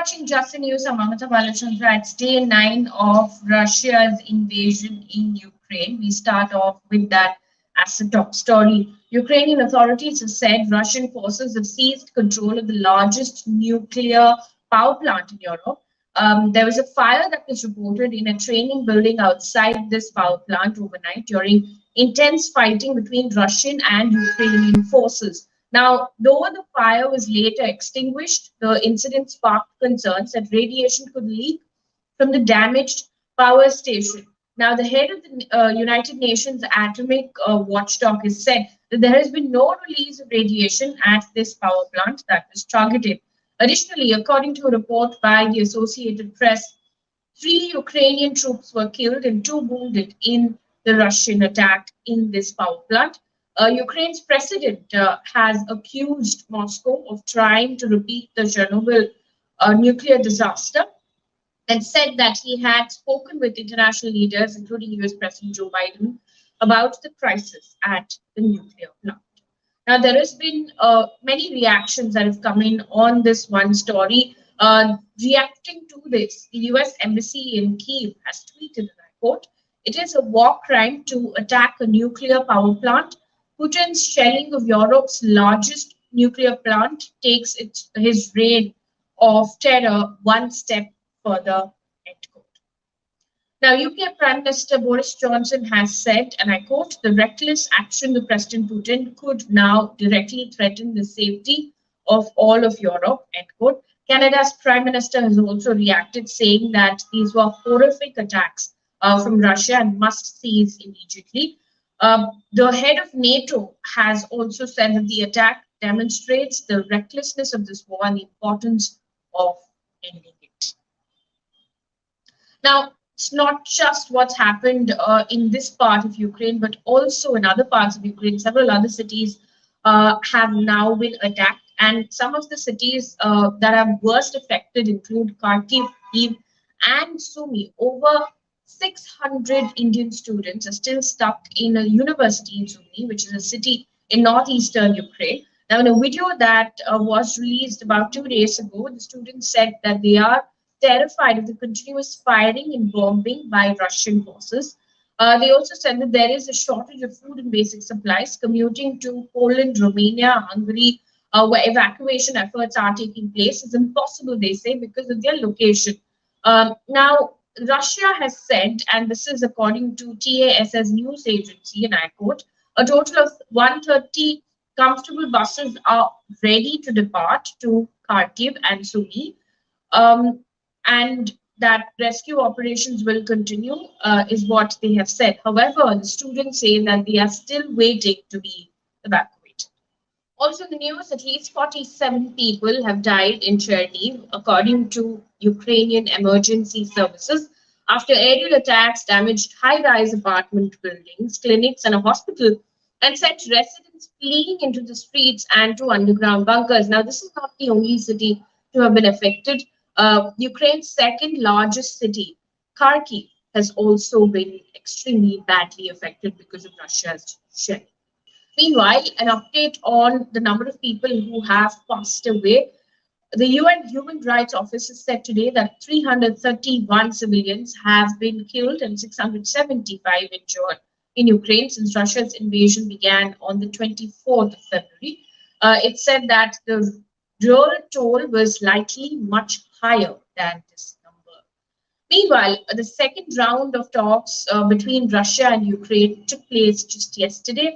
watching Just the News. I'm Amita Balachandra. It's day 9 of Russia's invasion in Ukraine. We start off with that as the top story. Ukrainian authorities have said Russian forces have seized control of the largest nuclear power plant in Europe. There was a fire that was reported in a training building outside this power plant overnight during intense fighting between Russian and Ukrainian forces. Now, though the fire was later extinguished, the incident sparked concerns that radiation could leak from the damaged power station. Now, the head of the United Nations Atomic Watchdog has said that there has been no release of radiation at this power plant that was targeted. Additionally, according to a report by the Associated Press, 3 Ukrainian troops were killed and 2 wounded in the Russian attack in this power plant. Ukraine's president has accused Moscow of trying to repeat the Chernobyl nuclear disaster and said that he had spoken with international leaders, including US President Joe Biden, about the crisis at the nuclear plant. Now, there has been many reactions that have come in on this one story. Reacting to this, the US Embassy in Kyiv has tweeted, and I quote, "It is a war crime to attack a nuclear power plant. Putin's shelling of Europe's largest nuclear plant takes his reign of terror one step further." End quote. Now, UK Prime Minister Boris Johnson has said, and I quote, "The reckless action of President Putin could now directly threaten the safety of all of Europe." End quote. Canada's Prime Minister has also reacted, saying that these were horrific attacks from Russia and must cease immediately. The head of NATO has also said that the attack demonstrates the recklessness of this war and the importance of ending it. Now, it's not just what's happened in this part of Ukraine, but also in other parts of Ukraine. Several other cities have now been attacked, and some of the cities that are worst affected include Kharkiv, Kyiv, and Sumy. Over 600 Indian students are still stuck in a university in Sumy, which is a city in northeastern Ukraine. Now, in a video that was released about 2 days ago, the students said that they are terrified of the continuous firing and bombing by Russian forces. They also said that there is a shortage of food and basic supplies. Commuting to Poland, Romania, Hungary, where evacuation efforts are taking place, is impossible, they say, because of their location. Now, Russia has said, and this is according to TASS news agency, and I quote, "A total of 130 comfortable buses are ready to depart to Kharkiv and Sumy, and that rescue operations will continue," is what they have said. However, the students say that they are still waiting to be evacuated. Also in the news, at least 47 people have died in Chernihiv, according to Ukrainian emergency services, after aerial attacks damaged high-rise apartment buildings, clinics, and a hospital, and sent residents fleeing into the streets and to underground bunkers. Now, this is not the only city to have been affected. Ukraine's second largest city, Kharkiv, has also been extremely badly affected because of Russia's shelling. Meanwhile, an update on the number of people who have passed away. The UN Human Rights Office has said today that 331 civilians have been killed and 675 injured in Ukraine since Russia's invasion began on the 24th of February. It said that the real toll was likely much higher than this number. Meanwhile, the second round of talks between Russia and Ukraine took place just yesterday.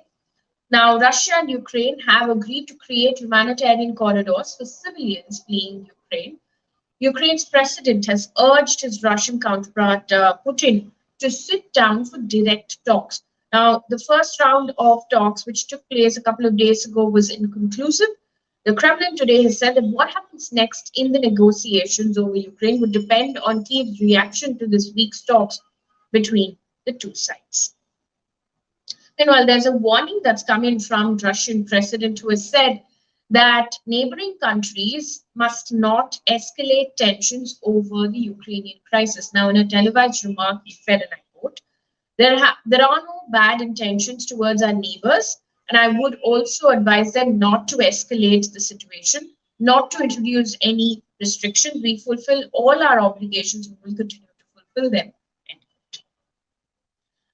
Now, Russia and Ukraine have agreed to create humanitarian corridors for civilians fleeing Ukraine. Ukraine's president has urged his Russian counterpart, Putin, to sit down for direct talks. Now, the first round of talks, which took place a couple of days ago, was inconclusive. The Kremlin today has said that what happens next in the negotiations over Ukraine would depend on Kyiv's reaction to this week's talks between the two sides. Meanwhile, there's a warning that's come in from the Russian president, who has said that neighboring countries must not escalate tensions over the Ukrainian crisis. Now, in a televised remark, he said, and I quote, there are no bad intentions towards our neighbours, and I would also advise them not to escalate the situation, not to introduce any restrictions. We fulfill all our obligations. We will continue to fulfill them.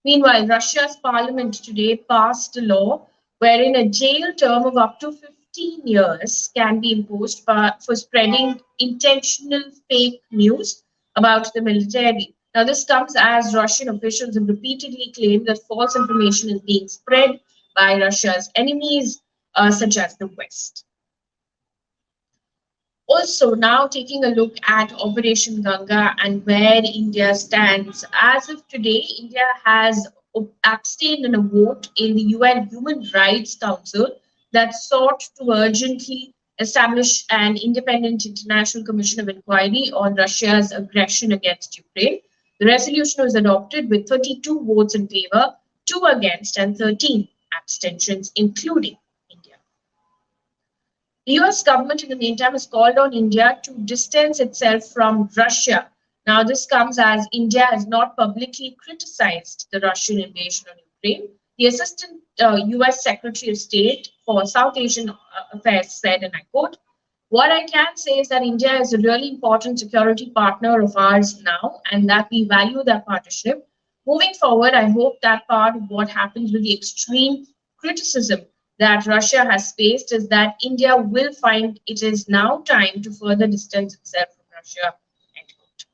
Meanwhile, Russia's parliament today passed a law wherein a jail term of up to 15 years can be imposed for spreading intentional fake news about the military. Now, this comes as Russian officials have repeatedly claimed that false information is being spread by Russia's enemies, such as the West. Also, now taking a look at Operation Ganga and where India stands. As of today, India has abstained in a vote in the UN Human Rights Council that sought to urgently establish an independent international commission of inquiry on Russia's aggression against Ukraine. The resolution was adopted with 32 votes in favor, 2 against, and 13 abstentions, including India. The US government, in the meantime, has called on India to distance itself from Russia. Now, this comes as India has not publicly criticized the Russian invasion on Ukraine. The Assistant US Secretary of State for South Asian Affairs said, and I quote, "What I can say is that India is a really important security partner of ours now, and that we value that partnership. Moving forward, I hope that part of what happens with the extreme criticism that Russia has faced is that India will find it is now time to further distance itself from Russia." End quote.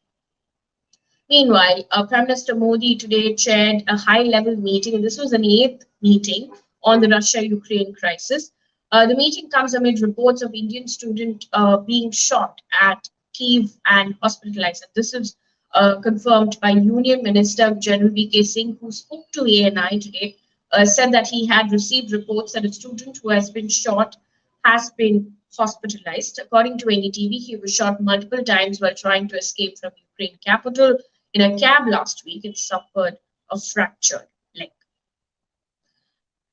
Meanwhile, Prime Minister Modi today chaired a high-level meeting, and this was an 8th meeting on the Russia-Ukraine crisis. The meeting comes amid reports of Indian student being shot at Kyiv and hospitalized. And this is confirmed by Union Minister General V.K. Singh, who spoke to ANI today. Said that he had received reports that a student who has been shot has been hospitalized. According to NDTV, he was shot multiple times while trying to escape from Ukraine capital. In a cab last week, it suffered a fractured leg.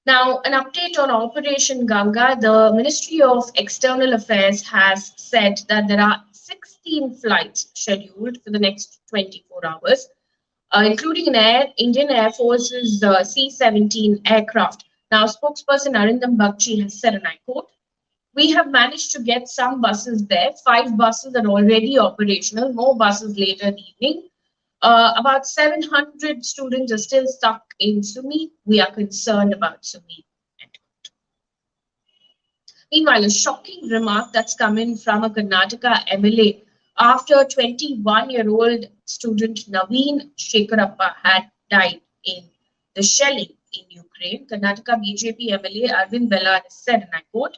Now, an update on Operation Ganga. The Ministry of External Affairs has said that there are 16 flights scheduled for the next 24 hours. Including an Indian Air Force's C-17 aircraft. Now, spokesperson Arindam Bakshi has said, and I quote, "We have managed to get some buses there. 5 buses are already operational, more buses later in the evening. About 700 students are still stuck in Sumy. We are concerned about Sumy." Meanwhile, a shocking remark that's come in from a Karnataka MLA after 21-year-old student Naveen Shekharappa had died in the shelling in Ukraine. Karnataka BJP MLA Arvind Vella said, and I quote,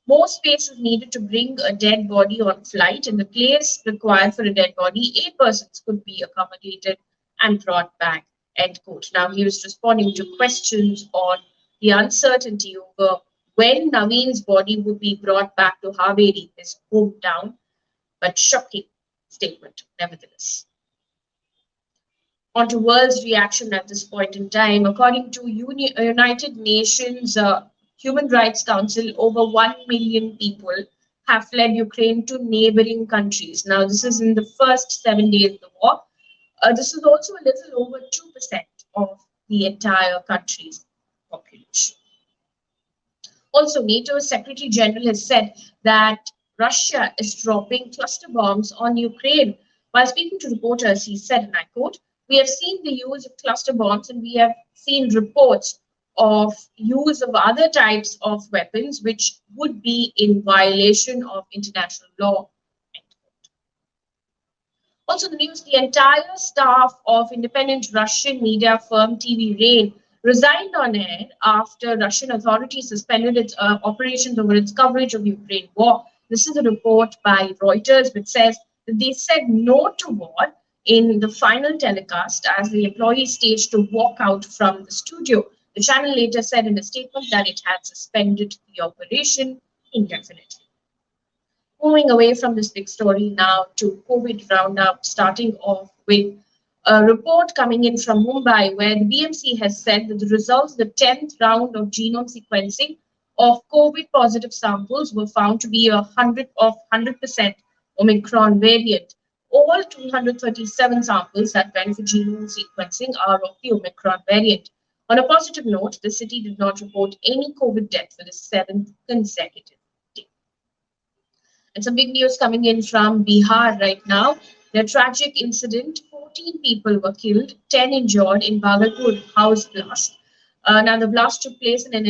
"More space is needed to bring a dead body on flight. In the place required for a dead body, 8 persons could be accommodated and brought back." End quote. Now, he was responding to questions on the uncertainty over when Naveen's body would be brought back to Haveri, his hometown. But shocking statement, nevertheless. On to world's reaction at this point in time. According to United Nations Human Rights Council, over 1 million people have fled Ukraine to neighboring countries. Now, this is in the first 7 days of the war. This is also a little over 2% of the entire country's population. Also, NATO's Secretary General has said that Russia is dropping cluster bombs on Ukraine. While speaking to reporters, he said, and I quote, "We have seen the use of cluster bombs and we have seen reports of use of other types of weapons which would be in violation of international law." Also, the news, the entire staff of independent Russian media firm TV Rain resigned on air after Russian authorities suspended its operations over its coverage of Ukraine war. This is a report by Reuters, which says that they said no to war in the final telecast as the employees staged to walk out from the studio. The channel later said in a statement that it had suspended the operation indefinitely. Moving away from this big story now to COVID roundup, starting off with a report coming in from Mumbai where the BMC has said that the results of the 10th round of genome sequencing of COVID positive samples were found to be 100% Omicron variant. All 237 samples that went for genome sequencing are of the Omicron variant. On a positive note, the city did not report any COVID death for the 7th consecutive day. And some big news coming in from Bihar right now. The tragic incident, 14 people were killed, 10 injured in Bhagalpur house blast. Now, the blast took place in an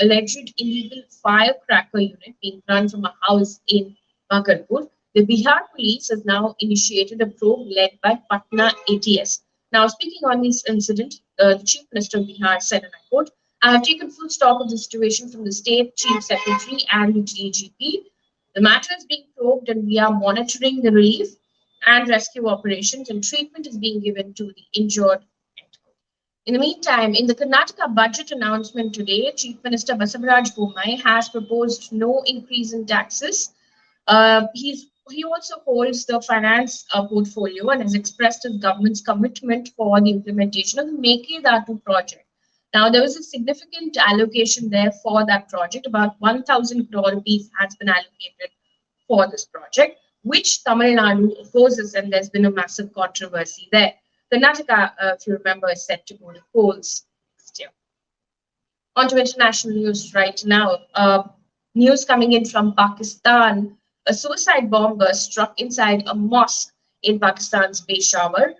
alleged illegal firecracker unit being run from a house in Bhagalpur. The Bihar police has now initiated a probe led by Patna ATS. Now, speaking on this incident, the Chief Minister of Bihar said, and I quote, I have taken full stock of the situation from the State Chief Secretary and the DGP. The matter is being probed and we are monitoring the relief and rescue operations, and treatment is being given to the injured. In the meantime, in the Karnataka budget announcement today, Chief Minister Basavaraj Bommai has proposed no increase in taxes. He also holds the finance portfolio and has expressed his government's commitment for the implementation of the Mekedatu project. Now, there was a significant allocation there for that project. About 1,000 crore rupees has been allocated for this project, which Tamil Nadu opposes, and there's been a massive controversy there. Karnataka, if you remember, is set to go to polls next year. On to international news right now. News coming in from Pakistan. A suicide bomber struck inside a mosque in Pakistan's Peshawar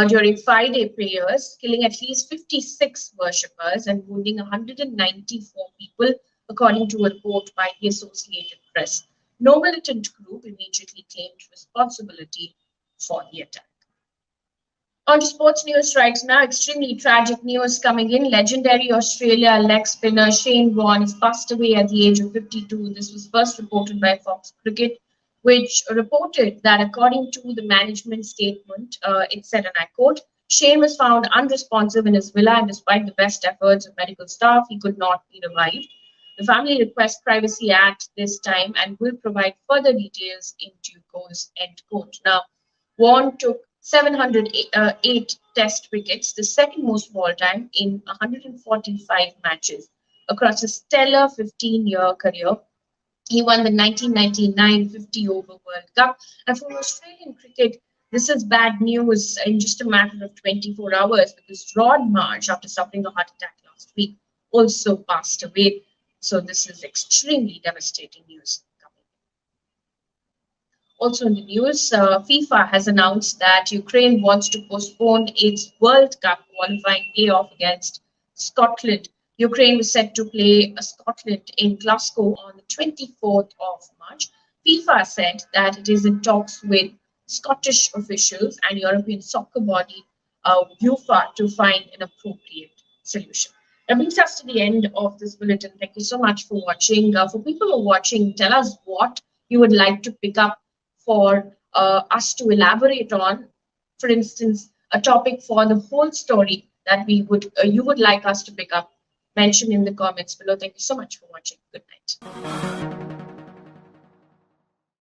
during 5-day prayers, killing at least 56 worshippers and wounding 194 people, according to a report by the Associated Press. No militant group immediately claimed responsibility for the attack. On to sports news right now. Extremely tragic news coming in. Legendary Australia leg spinner Shane Warne has passed away at the age of 52. This was first reported by Fox Cricket, which reported that according to the management statement, it said, and I quote, Shane was found unresponsive in his villa, and despite the best efforts of medical staff, he could not be revived. The family requests privacy at this time and will provide further details in due course, end quote. Now, Warne took 708 test wickets, the second most of all time, in 145 matches across a stellar 15-year career. He won the 1999 50-over World Cup. And for Australian cricket, this is bad news in just a matter of 24 hours because Rod Marsh, after suffering a heart attack last week, also passed away. So this is extremely devastating news. Also in the news, FIFA has announced that Ukraine wants to postpone its World Cup qualifying playoff against Scotland. Ukraine was set to play Scotland in Glasgow on the 24th of March. FIFA said that it is in talks with Scottish officials and European soccer body UEFA to find an appropriate solution. That brings us to the end of this bulletin. Thank you so much for watching. For people who are watching, tell us what you would like to pick up for us to elaborate on. For instance, a topic for the whole story that you would like us to pick up. Mention in the comments below. Thank you so much for watching. Good night.